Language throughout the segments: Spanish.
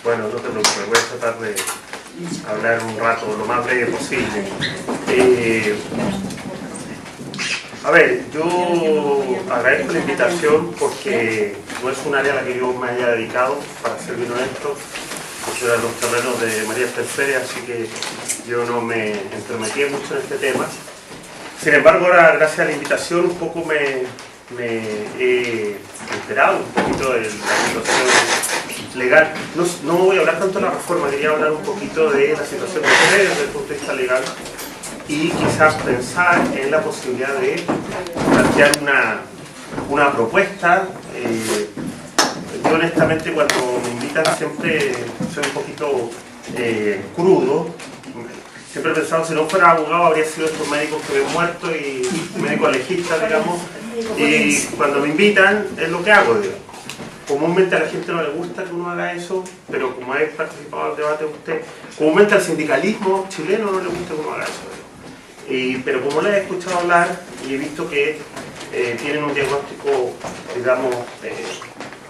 Bueno, no te preocupes, voy a tratar de hablar un rato lo más breve posible. A ver, yo agradezco la invitación porque no es un área a la que yo me haya dedicado, para ser bien honesto. Yo era los terrenos de María Tercera, así que yo no me entremetí mucho en este tema. Sin embargo, ahora, gracias a la invitación, un poco me he enterado un poquito de la situación legal. No voy a hablar tanto de la reforma, quería hablar un poquito de la situación de ustedes desde el punto de vista legal y quizás pensar en la posibilidad de plantear una propuesta. Yo honestamente cuando me invitan siempre soy un poquito crudo. Siempre he pensado, si no fuera abogado habría sido estos médicos que ven muertos y médicos legistas, digamos, y cuando me invitan es lo que hago, digamos. Comúnmente a la gente no le gusta que uno haga eso, pero como he participado del debate con usted, comúnmente al sindicalismo chileno no le gusta que uno haga eso. Pero como les he escuchado hablar y he visto que tienen un diagnóstico, digamos,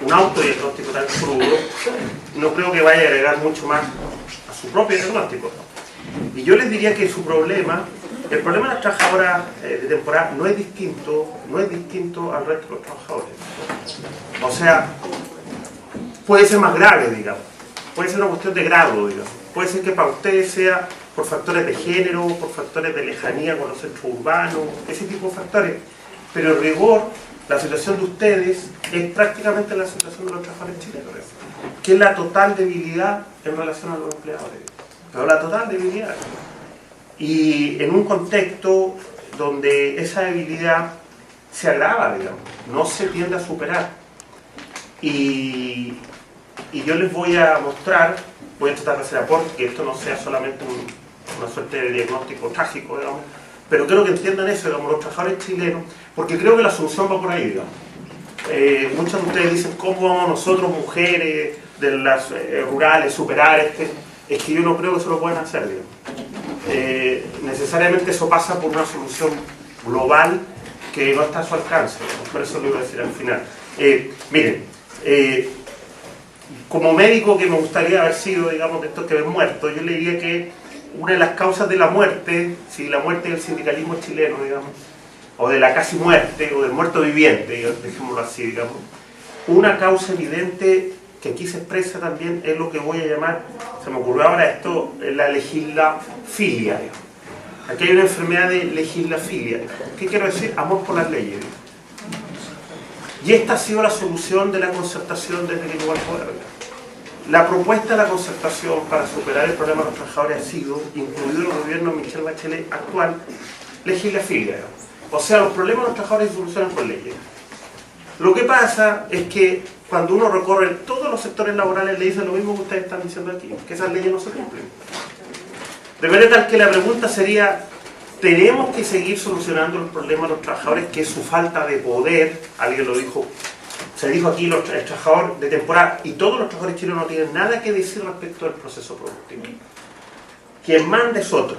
un autodiagnóstico tan crudo, no creo que vaya a agregar mucho más a su propio diagnóstico. Y yo les diría que su problema, el problema de las trabajadoras de temporada no es distinto al resto de los trabajadores. O sea, puede ser más grave, digamos. Puede ser una cuestión de grado, digamos. Puede ser que para ustedes sea por factores de género, por factores de lejanía con los centros urbanos, ese tipo de factores. Pero en rigor, la situación de ustedes es prácticamente la situación de los trabajadores chilenos, que es la total debilidad en relación a los empleadores. Pero la total debilidad. Y en un contexto donde esa debilidad se agrava, digamos, no se tiende a superar. Y yo les voy a mostrar, voy a tratar de hacer aporte, que esto no sea solamente una suerte de diagnóstico trágico, digamos, pero quiero que entiendan eso, digamos, los trabajadores chilenos, porque creo que la solución va por ahí, digamos. Muchos de ustedes dicen, ¿cómo vamos nosotros, mujeres de las rurales, superar este? Es que yo no creo que eso lo puedan hacer, digamos. Necesariamente eso pasa por una solución global que no está a su alcance, digamos. Por eso lo iba a decir al final. Miren, como médico que me gustaría haber sido, digamos, de estos que ven muertos, yo le diría que una de las causas de la muerte, si la muerte del sindicalismo chileno, digamos, o de la casi muerte, o del muerto viviente, dejémoslo así, digamos, una causa evidente que aquí se expresa también es lo que voy a llamar, se me ocurrió ahora esto, la legislafilia. Aquí hay una enfermedad de legislafilia. ¿Qué quiero decir? Amor por las leyes. Y esta ha sido la solución de la concertación desde que llegó al poder. La propuesta de la concertación para superar el problema de los trabajadores ha sido, incluido el gobierno de Michelle Bachelet actual, legislafilia. O sea, los problemas de los trabajadores se solucionan con leyes. Lo que pasa es que cuando uno recorre todos los sectores laborales le dicen lo mismo que ustedes están diciendo aquí, que esas leyes no se cumplen. De manera tal que la pregunta sería, ¿tenemos que seguir solucionando los problemas de los trabajadores, que es su falta de poder? Alguien lo dijo, se dijo aquí, el trabajador de temporada, y todos los trabajadores chilenos no tienen nada que decir respecto al proceso productivo. Quien manda es otro.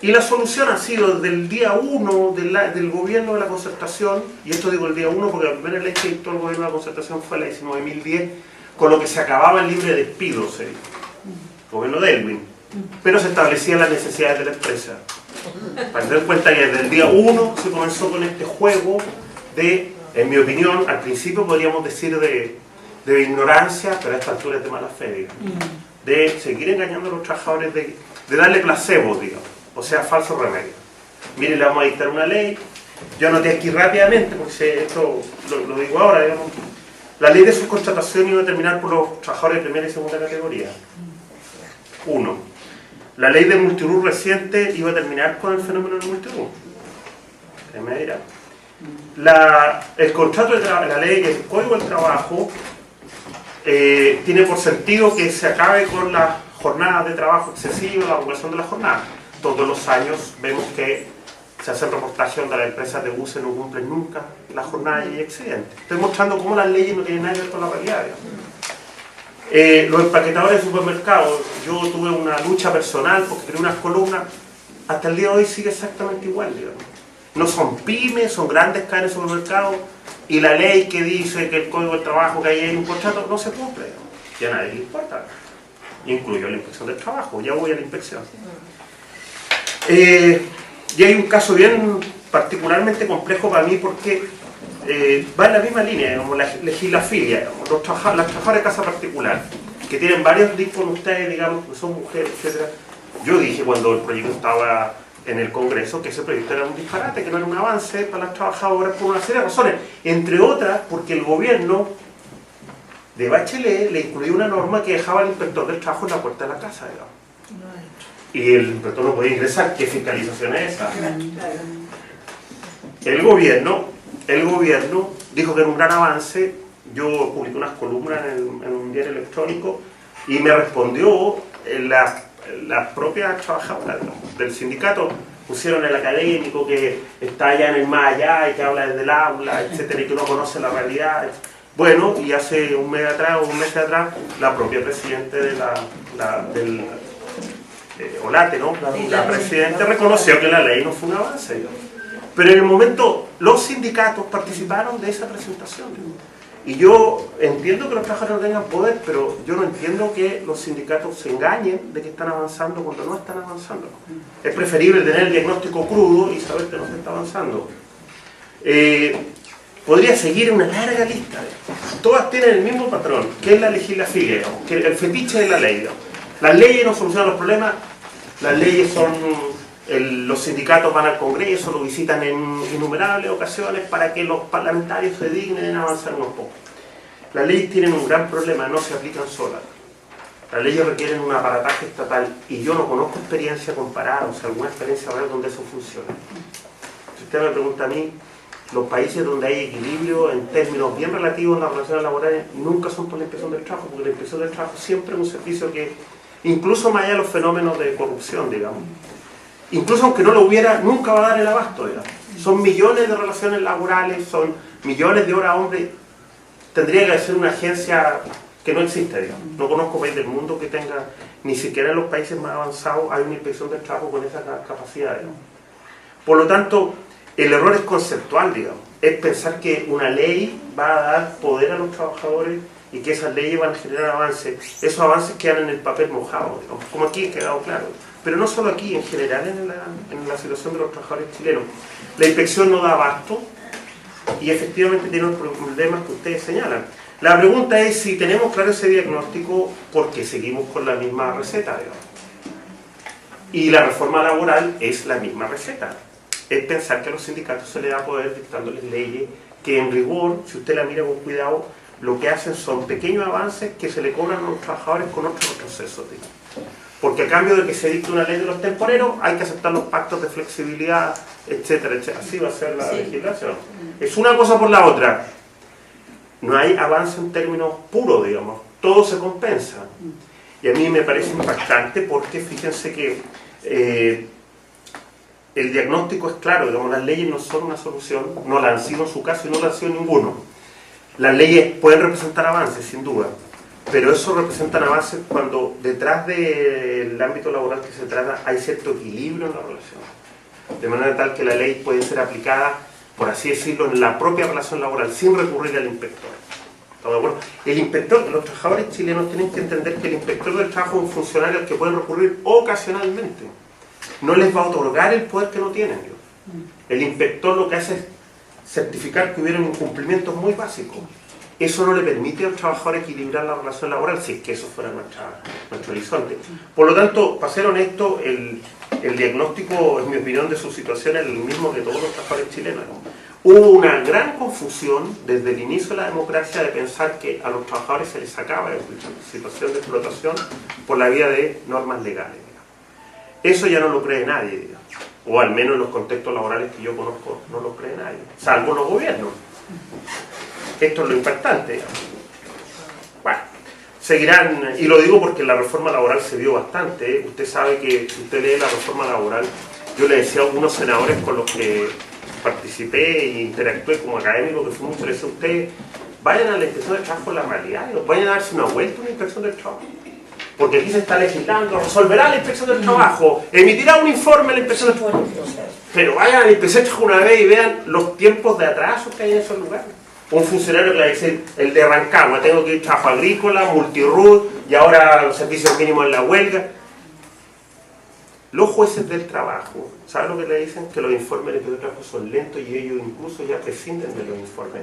Y la solución ha sido desde el día 1 del gobierno de la concertación, y esto digo el día 1 porque la primera ley que dictó el gobierno de la concertación fue la 19.010, con lo que se acababa el libre despido, el gobierno de Elwin, pero se establecían las necesidades de la empresa. Para tener en cuenta que desde el día 1 se comenzó con este juego de, en mi opinión, al principio podríamos decir de ignorancia, pero a esta altura es de mala fe, digamos, de seguir engañando a los trabajadores, de darle placebo, digamos. O sea, falso remedio. Miren, le vamos a dictar una ley. Yo anoté aquí rápidamente, porque esto lo digo ahora, digamos. La ley de subcontratación iba a terminar por los trabajadores de primera y segunda categoría. 1. La ley de multirú reciente iba a terminar con el fenómeno del multirú. Me dirá. El contrato de trabajo, la ley, el código del trabajo, tiene por sentido que se acabe con las jornadas de trabajo excesivas, la regulación de las jornadas. Todos los años vemos que se hacen reportajes donde las empresas de buses no cumplen nunca la jornada y excedentes. Estoy mostrando cómo las leyes no tienen nada que ver con la realidad. Los empaquetadores de supermercados, yo tuve una lucha personal porque creé unas columnas, hasta el día de hoy sigue exactamente igual, digamos. No son pymes, son grandes cadenas de supermercados, y la ley que dice que el código del trabajo que hay en un contrato no se cumple, digamos. Y a nadie le importa. incluyó la inspección del trabajo. Ya voy a la inspección. Y hay un caso bien particularmente complejo para mí porque va en la misma línea, digamos, la legislafilia, digamos, las trabajadoras de casa particular, que tienen varios links con ustedes, digamos, que son mujeres, etc. Yo dije cuando el proyecto estaba en el Congreso que ese proyecto era un disparate, que no era un avance para las trabajadoras por una serie de razones, entre otras porque el gobierno de Bachelet le incluyó una norma que dejaba al inspector del trabajo en la puerta de la casa, digamos. Y el inspector no podía ingresar. ¿Qué fiscalización es esa? El gobierno dijo que era un gran avance. Yo publiqué unas columnas en un diario electrónico y me respondió la propia trabajadora del sindicato. Pusieron el académico que está allá en el más allá y que habla desde el aula, etcétera, y que no conoce la realidad. Bueno, y hace un mes atrás, la propia presidenta del Olate, ¿no? La presidenta reconoció que la ley no fue un avance, ¿no? Pero en el momento los sindicatos participaron de esa presentación, ¿no? Y yo entiendo que los trabajadores no tengan poder, pero yo no entiendo que los sindicatos se engañen de que están avanzando cuando no están avanzando. Es preferible tener el diagnóstico crudo y saber que no se está avanzando. Podría seguir una larga lista. Todas tienen el mismo patrón, que es la legislafilia, que el fetiche de la ley. Las leyes no solucionan los problemas, las leyes son... los sindicatos van al Congreso, lo visitan en innumerables ocasiones para que los parlamentarios se dignen a avanzar unos pocos. Las leyes tienen un gran problema, no se aplican solas. Las leyes requieren un aparataje estatal y yo no conozco experiencia comparada, o sea, alguna experiencia real donde eso funcione. Si usted me pregunta a mí, los países donde hay equilibrio en términos bien relativos en las relaciones laborales nunca son por la inspección del trabajo, porque la inspección del trabajo siempre es un servicio que, incluso más allá de los fenómenos de corrupción, digamos, incluso aunque no lo hubiera, nunca va a dar el abasto, digamos. Son millones de relaciones laborales, son millones de horas hombre. Tendría que ser una agencia que no existe, digamos. No conozco país del mundo que tenga, ni siquiera en los países más avanzados hay una inspección del trabajo con esa capacidad, digamos. Por lo tanto, el error es conceptual, digamos. Es pensar que una ley va a dar poder a los trabajadores y que esas leyes van a generar avances. Esos avances quedan en el papel mojado, digamos, como aquí ha quedado claro. Pero no solo aquí, en general en la situación de los trabajadores chilenos. La inspección no da abasto y efectivamente tiene los problemas que ustedes señalan. La pregunta es si tenemos claro ese diagnóstico porque seguimos con la misma receta, digamos. Y la reforma laboral es la misma receta. Es pensar que a los sindicatos se les da poder dictándoles leyes que en rigor, si usted la mira con cuidado, lo que hacen son pequeños avances que se le cobran a los trabajadores con otros procesos, digamos. Porque a cambio de que se dicte una ley de los temporeros, hay que aceptar los pactos de flexibilidad, etcétera, etcétera. Así va a ser la legislación. Es una cosa por la otra. No hay avance en términos puros, digamos. Todo se compensa. Y a mí me parece impactante porque fíjense que el diagnóstico es claro, digamos, las leyes no son una solución, no la han sido en su caso y no la han sido ninguno. Las leyes pueden representar avances, sin duda. Pero eso representan avances cuando detrás del ámbito laboral que se trata hay cierto equilibrio en la relación. De manera tal que la ley puede ser aplicada, por así decirlo, en la propia relación laboral, sin recurrir al inspector. ¿Estamos de acuerdo? El inspector, los trabajadores chilenos tienen que entender que el inspector del trabajo es un funcionario al que pueden recurrir ocasionalmente. No les va a otorgar el poder que no tienen. El inspector lo que hace es certificar que hubieron incumplimientos muy básicos. Eso no le permite al trabajador equilibrar la relación laboral, si es que eso fuera nuestro horizonte. Por lo tanto, para ser honesto, el diagnóstico, en mi opinión, de su situación es el mismo que todos los trabajadores chilenos. Hubo una gran confusión desde el inicio de la democracia de pensar que a los trabajadores se les sacaba de situación de explotación por la vía de normas legales. Eso ya no lo cree nadie, digamos. O al menos en los contextos laborales que yo conozco no lo cree nadie, salvo los gobiernos. Esto es lo impactante. Bueno, seguirán, y lo digo porque la reforma laboral se vio bastante. Usted sabe que si usted lee la reforma laboral, yo le decía a algunos senadores con los que participé e interactué como académico, que fue mucho, le decía a ustedes, vayan a la inspección del trabajo en la realidad, vayan a darse una vuelta a una inspección del trabajo. Porque aquí se está legislando, resolverá la inspección del trabajo, emitirá un informe a la inspección del trabajo. Pero vayan a la inspección del trabajo una vez y vean los tiempos de atraso que hay en esos lugares. un funcionario que le va a decir, el de Rancagua, tengo que ir a trabajo agrícola, multirud, y ahora los servicios mínimos en la huelga. Los jueces del trabajo, ¿saben lo que le dicen? Que los informes de trabajo son lentos y ellos incluso ya prescinden de los informes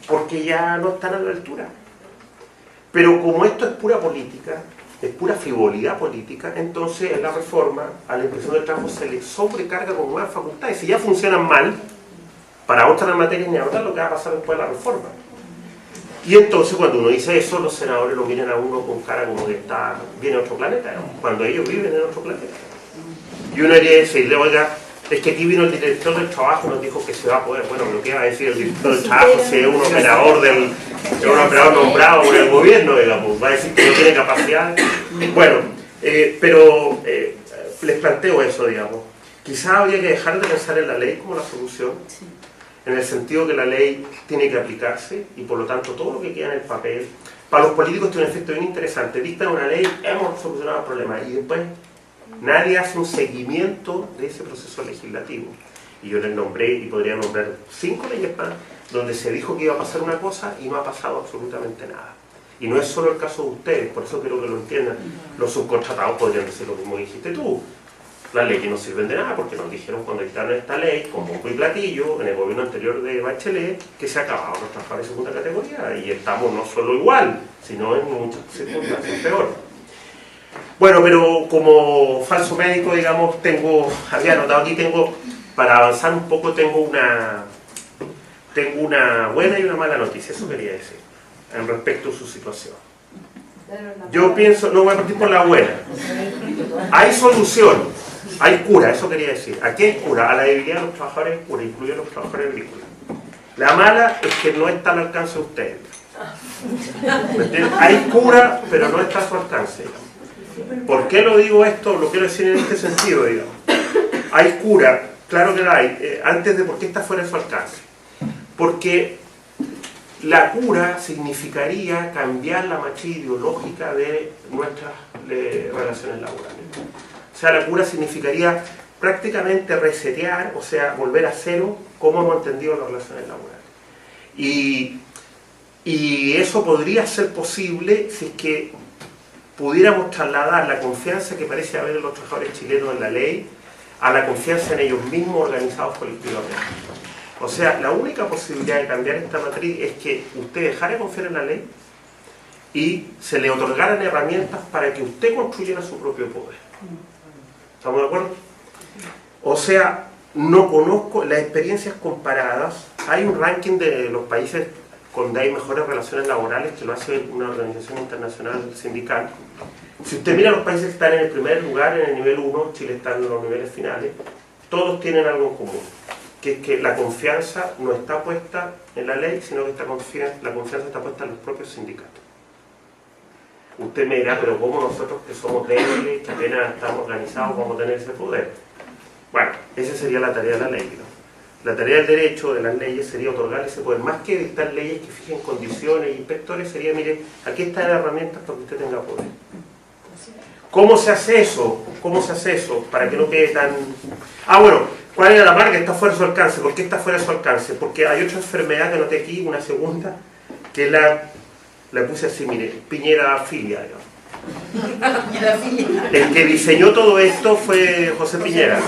porque ya no están a la altura. Pero como esto es pura política, es pura frivolidad política, entonces en la reforma a la inspección del trabajo se le sobrecarga con nuevas facultades. Si ya funcionan mal, para otras materias ni hablar lo que va a pasar después de la reforma. Y entonces cuando uno dice eso, los senadores lo miran a uno con cara como que viene a otro planeta, ¿no? Cuando ellos viven en otro planeta. Y uno debería decirle, oiga, es que aquí vino el director del trabajo y nos dijo que se va a poder. Bueno, lo que va a decir el director del trabajo si es un operador nombrado por el gobierno, digamos, va a decir que no tiene capacidad. Bueno, pero les planteo eso, digamos. Quizás habría que dejar de pensar en la ley como la solución, en el sentido que la ley tiene que aplicarse y por lo tanto todo lo que queda en el papel, para los políticos tiene un efecto bien interesante. Dictan una ley, hemos solucionado el problema y después nadie hace un seguimiento de ese proceso legislativo. Y yo les nombré, y podría nombrar 5 leyes más, donde se dijo que iba a pasar una cosa y no ha pasado absolutamente nada. Y no es solo el caso de ustedes, por eso quiero que lo entiendan. Los subcontratados podrían decir lo mismo que dijiste tú. Las leyes no sirven de nada porque nos dijeron cuando dictaron esta ley, con bombo y platillo, en el gobierno anterior de Bachelet, que se acababan los trabajadores de segunda categoría. Y estamos no solo igual, sino en muchas circunstancias peor. Bueno, pero como falso médico, digamos, había anotado aquí, para avanzar un poco, tengo una buena y una mala noticia, eso quería decir, en respecto a su situación. Yo pienso, no voy a partir por la buena. Hay solución, hay cura, eso quería decir. ¿A qué cura? A la debilidad de los trabajadores cura, incluye los trabajadores agrícolas. La mala es que no está al alcance de ustedes. ¿Me entienden? Hay cura, pero no está a su alcance, digamos. ¿Por qué lo digo esto? Lo quiero decir en este sentido, digamos. Hay cura, claro que la hay, antes de por qué está fuera de su alcance. Porque la cura significaría cambiar la matriz ideológica de nuestras relaciones laborales. O sea, la cura significaría prácticamente resetear, o sea, volver a cero cómo hemos entendido las relaciones laborales. Y eso podría ser posible si es que pudiéramos trasladar la confianza que parece haber en los trabajadores chilenos en la ley a la confianza en ellos mismos organizados colectivamente. O sea, la única posibilidad de cambiar esta matriz es que usted dejara de confiar en la ley y se le otorgaran herramientas para que usted construyera su propio poder. ¿Estamos de acuerdo? O sea, no conozco las experiencias comparadas. Hay un ranking de los países donde hay mejores relaciones laborales, que lo hace una organización internacional sindical. Si usted mira los países que están en el primer lugar, en el nivel 1, Chile está en los niveles finales, todos tienen algo en común, que es que la confianza no está puesta en la ley, sino que la confianza está puesta en los propios sindicatos. Usted me dirá, pero ¿cómo nosotros que somos débiles, que apenas estamos organizados, vamos a tener ese poder? Bueno, esa sería la tarea de la ley, ¿no? La tarea del derecho, de las leyes, sería otorgar ese poder. Más que dictar leyes que fijen condiciones e inspectores, sería, mire, aquí están las herramientas para que usted tenga poder. ¿Cómo se hace eso? ¿Cómo se hace eso? Para que no quede tan... Ah, bueno, ¿cuál era la marca? Está fuera de su alcance. ¿Por qué está fuera de su alcance? Porque hay otra enfermedad que noté aquí, una segunda, que la puse así, mire, Piñera filia, digamos. El que diseñó todo esto fue José Piñera.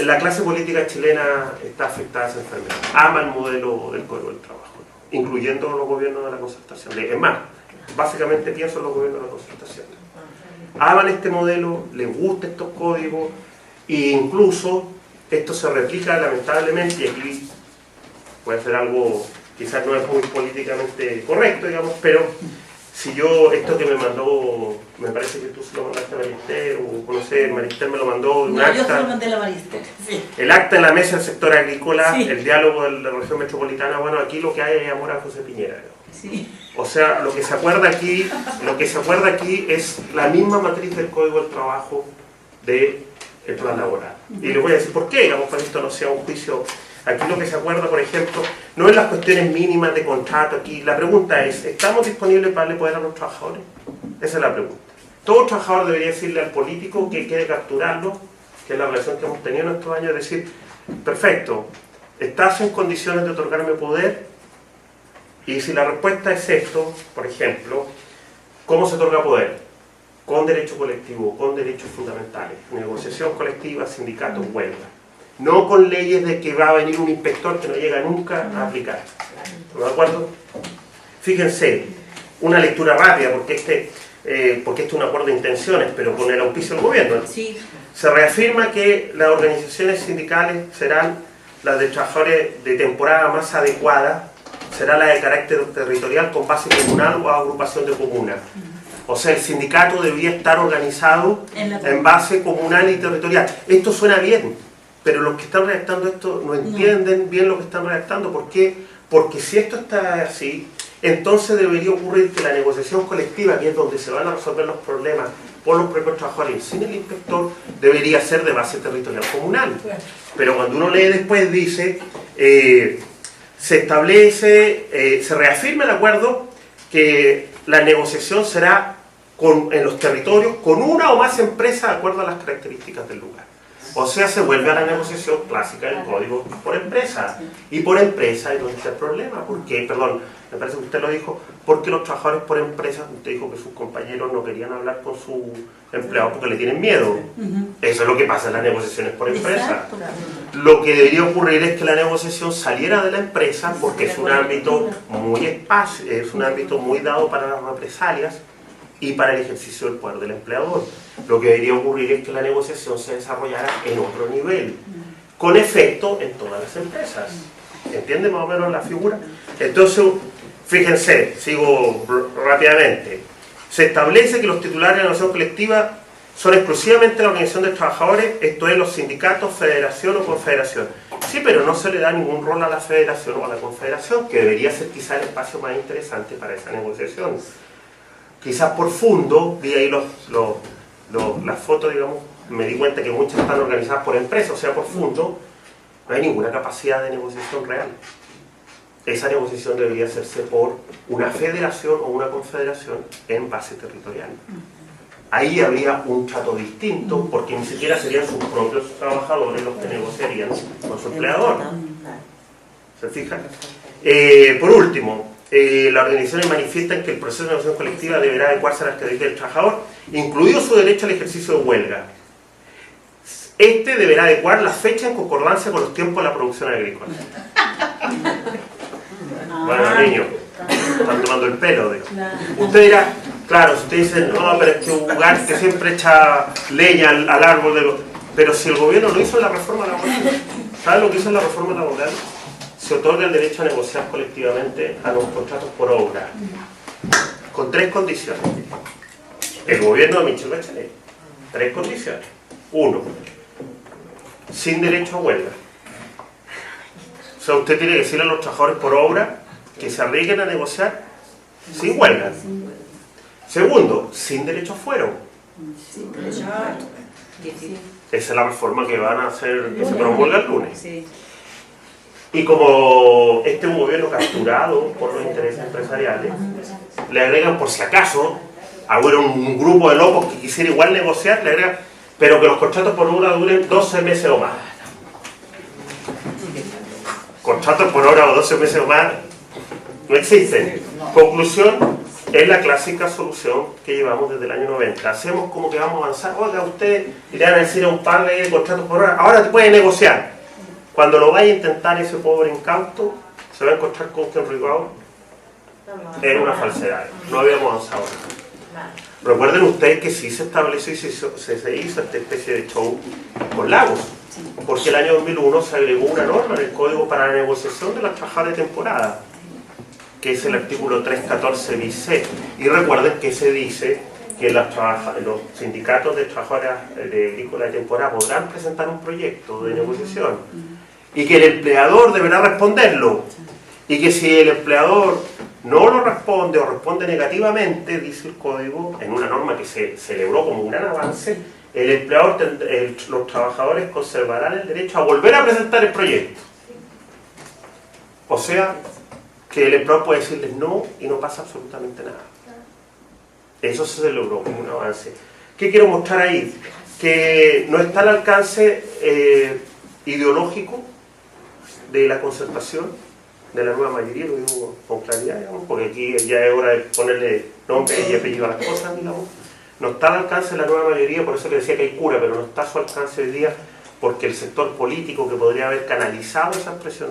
La clase política chilena está afectada a esa enfermedad. Ama el modelo del Código del Trabajo, ¿no? Incluyendo los gobiernos de la concertación. Es más, básicamente pienso en los gobiernos de la concertación. Aman este modelo, les gustan estos códigos, e incluso esto se replica lamentablemente, y aquí puede ser algo, quizás no es muy políticamente correcto, digamos, pero si yo, esto que me mandó, me parece que tú se lo mandaste a Marister, o no sé, Marister me lo mandó, un acta. Yo se lo mandé a la Marister, sí. El acta en la mesa del sector agrícola, sí. El diálogo de la región metropolitana, bueno, aquí lo que hay es amor a José Piñera, ¿no? Sí. O sea, lo que se acuerda aquí es la misma matriz del Código del Trabajo del plan laboral. Y les voy a decir por qué, digamos, para que esto no sea un juicio. Aquí lo que se acuerda, por ejemplo, no es las cuestiones mínimas de contrato. Aquí la pregunta es, ¿estamos disponibles para darle poder a los trabajadores? Esa es la pregunta. Todo trabajador debería decirle al político que quiere capturarlo, que es la relación que hemos tenido en estos años, decir, perfecto, ¿estás en condiciones de otorgarme poder? Y si la respuesta es esto, por ejemplo, ¿cómo se otorga poder? Con derecho colectivo, con derechos fundamentales, negociación colectiva, sindicatos, huelga. No con leyes de que va a venir un inspector que no llega nunca a aplicar. ¿De acuerdo? Fíjense, una lectura rápida, porque este es un acuerdo de intenciones, pero con el auspicio del gobierno. Sí. Se reafirma que las organizaciones sindicales serán las de trabajadores de temporada más adecuada, será la de carácter territorial con base comunal o agrupación de comunas. O sea, el sindicato debería estar organizado en base comunal y territorial. Esto suena bien, pero los que están redactando esto no entienden bien lo que están redactando. ¿Por qué? Porque si esto está así, entonces debería ocurrir que la negociación colectiva, que es donde se van a resolver los problemas por los propios trabajadores sin el inspector, debería ser de base territorial comunal. Pero cuando uno lee después dice, se establece, se reafirma el acuerdo que la negociación será en los territorios con una o más empresas de acuerdo a las características del lugar. O sea, se vuelve a la negociación clásica del código por empresa. Y por empresa es donde está el problema. Porque, perdón, me parece que usted lo dijo, porque los trabajadores por empresa, usted dijo que sus compañeros no querían hablar con su empleado porque le tienen miedo. Eso es lo que pasa en las negociaciones por empresa. Lo que debería ocurrir es que la negociación saliera de la empresa porque es un ámbito muy dado para las represalias y para el ejercicio del poder del empleador. Lo que debería ocurrir es que la negociación se desarrollara en otro nivel, con efecto en todas las empresas. ¿Entiende más o menos la figura? Entonces, fíjense, sigo rápidamente. Se establece que los titulares de la negociación colectiva son exclusivamente la organización de trabajadores, esto es, los sindicatos, federación o confederación. Sí, pero no se le da ningún rol a la federación o a la confederación, que debería ser quizá el espacio más interesante para esa negociación. Quizás por fondo, vi ahí las fotos, digamos, me di cuenta que muchas están organizadas por empresas, o sea, por fondo, no hay ninguna capacidad de negociación real. Esa negociación debería hacerse por una federación o una confederación en base territorial. Ahí habría un trato distinto, porque ni siquiera serían sus propios trabajadores los que negociarían con su empleador. ¿Se fijan? Por último, las organizaciones manifiestan que el proceso de negociación colectiva deberá adecuarse a las características del trabajador, incluido su derecho al ejercicio de huelga. Este deberá adecuar las fechas en concordancia con los tiempos de la producción agrícola. Bueno, niños, están tomando el pelo. Usted dirá, claro, si usted dice, no, pero es que Ugarte siempre echa leña al árbol. Pero si el gobierno lo hizo en la reforma laboral, ¿sabe lo que hizo en la reforma laboral? Se otorga el derecho a negociar colectivamente a los contratos por obra, con 3 condiciones. El gobierno de Michelle Bachelet, 3 condiciones. 1, sin derecho a huelga. O sea, usted tiene que decirle a los trabajadores por obra que se arriesguen a negociar sin huelga. Segundo, sin derecho a fuero. Esa es la reforma que van a hacer, que se promulga el lunes. Y como este es un gobierno capturado por los intereses empresariales, le agregan, por si acaso, hubiera un grupo de locos que quisiera igual negociar, le agregan, pero que los contratos por obra duren 12 meses o más. Contratos por hora o 12 meses o más no existen. Conclusión, es la clásica solución que llevamos desde el año 90. Hacemos como que vamos a avanzar. Oiga, usted le van a decir a un par de contratos por hora, ahora te puede negociar. Cuando lo vaya a intentar ese pobre incauto, se va a encontrar con que en rigor era una falsedad. No habíamos avanzado. Recuerden ustedes que sí se estableció y se hizo esta especie de show con Lagos. Porque el año 2001 se agregó una norma en el Código para la negociación de las trabajadoras de temporada, que es el artículo 314 bis C. Y recuerden que se dice que los sindicatos de trabajadoras de agrícola de temporada podrán presentar un proyecto de negociación y que el empleador deberá responderlo. Y que si el empleador no lo responde o responde negativamente, dice el Código, en una norma que se celebró como un gran avance, el empleador, los trabajadores conservarán el derecho a volver a presentar el proyecto. O sea, que el empleador puede decirles no y no pasa absolutamente nada. Eso se logró como un avance. ¿Qué quiero mostrar ahí? Que no está al alcance ideológico de la concertación, de la nueva mayoría, lo digo con claridad, digamos, porque aquí ya es hora de ponerle nombre y apellido a las cosas, digamos. No está al alcance de la nueva mayoría, por eso le decía que hay cura, pero no está a su alcance hoy día, porque el sector político que podría haber canalizado esa expresión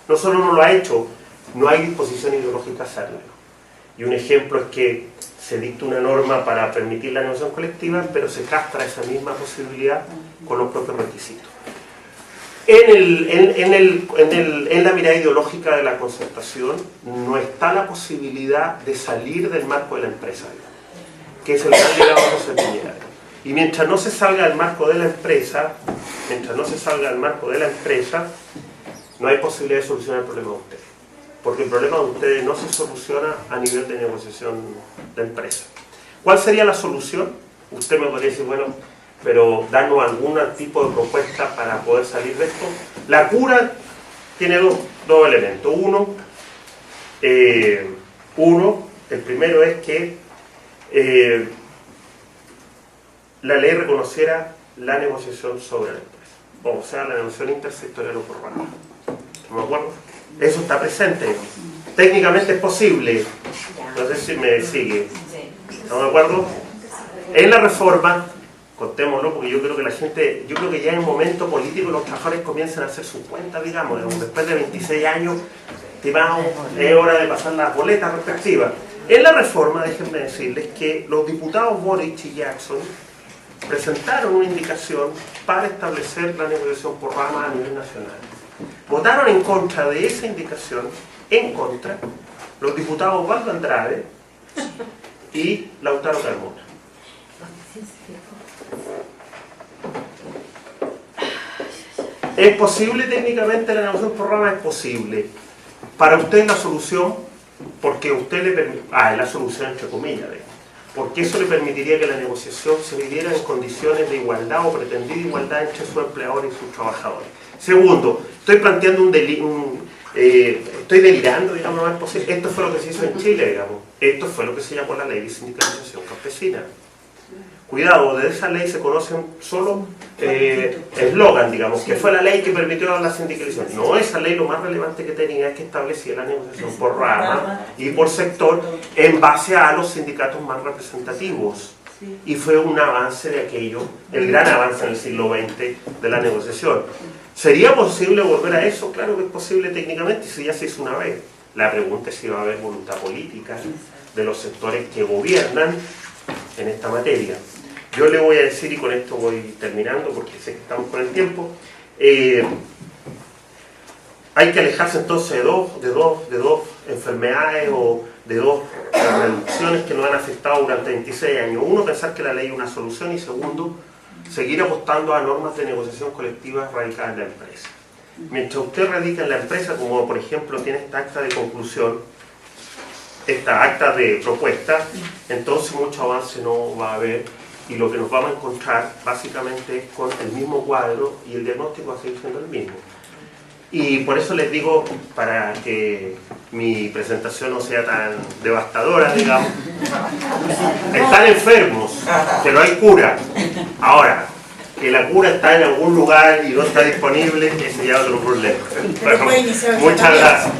no solo no lo ha hecho, no hay disposición ideológica a hacerlo. Y un ejemplo es que se dicta una norma para permitir la negociación colectiva, pero se castra esa misma posibilidad con los propios requisitos. En la mirada ideológica de la concertación no está la posibilidad de salir del marco de la empresa, que es el gran legado de José Piñera. Y mientras no se salga del marco de la empresa, no hay posibilidad de solucionar el problema de ustedes. Porque el problema de ustedes no se soluciona a nivel de negociación de empresa. ¿Cuál sería la solución? Usted me podría decir, bueno, pero darnos algún tipo de propuesta para poder salir de esto. La cura tiene dos elementos. El primero es que la ley reconociera la negociación sobre la empresa, o sea, la negociación intersectorial o por rama. ¿No me acuerdo? Eso está presente. Técnicamente es posible. No sé si me sigue. ¿No me acuerdo? En la reforma, contémoslo, porque yo creo que ya en el momento político los trabajadores comienzan a hacer sus cuentas, digamos, después de 26 años, estimamos, es hora de pasar las boletas respectivas. En la reforma, déjenme decirles que los diputados Boric y Jackson presentaron una indicación para establecer la negociación por rama a nivel nacional. Votaron en contra de esa indicación, los diputados Osvaldo Andrade y Lautaro Carmona. ¿Es posible técnicamente la negociación por rama? Es posible. Para usted la solución, porque usted le permite, la solución entre comillas, porque eso le permitiría que la negociación se viviera en condiciones de igualdad o pretendida igualdad entre sus empleadores y sus trabajadores. Segundo, estoy planteando estoy delirando, digamos, no es posible. Esto fue lo que se hizo en Chile, digamos. Esto fue lo que se llamó la ley de sindicalización campesina. Cuidado, de esa ley se conocen solo eslogan, digamos, que fue la ley que permitió la sindicalización. No, esa ley lo más relevante que tenía es que establecía la negociación por rama y por sector en base a los sindicatos más representativos. Y fue un avance de aquello, el gran avance en el siglo XX de la negociación. ¿Sería posible volver a eso? Claro que es posible técnicamente, si ya se hizo una vez. La pregunta es si va a haber voluntad política de los sectores que gobiernan en esta materia. Yo le voy a decir, y con esto voy terminando porque sé que estamos con el tiempo, hay que alejarse entonces de dos enfermedades o de dos reducciones que nos han afectado durante 26 años. Uno, pensar que la ley es una solución, y segundo, seguir apostando a normas de negociación colectiva radicadas en la empresa. Mientras usted radica en la empresa, como por ejemplo tiene esta acta de conclusión, esta acta de propuesta, entonces mucho avance no va a haber, y lo que nos vamos a encontrar básicamente es con el mismo cuadro y el diagnóstico va a seguir siendo el mismo. Y por eso les digo, para que mi presentación no sea tan devastadora, digamos, están enfermos, pero hay cura. Ahora, que la cura está en algún lugar y no está disponible, ese ya es otro problema. Bueno, muchas gracias.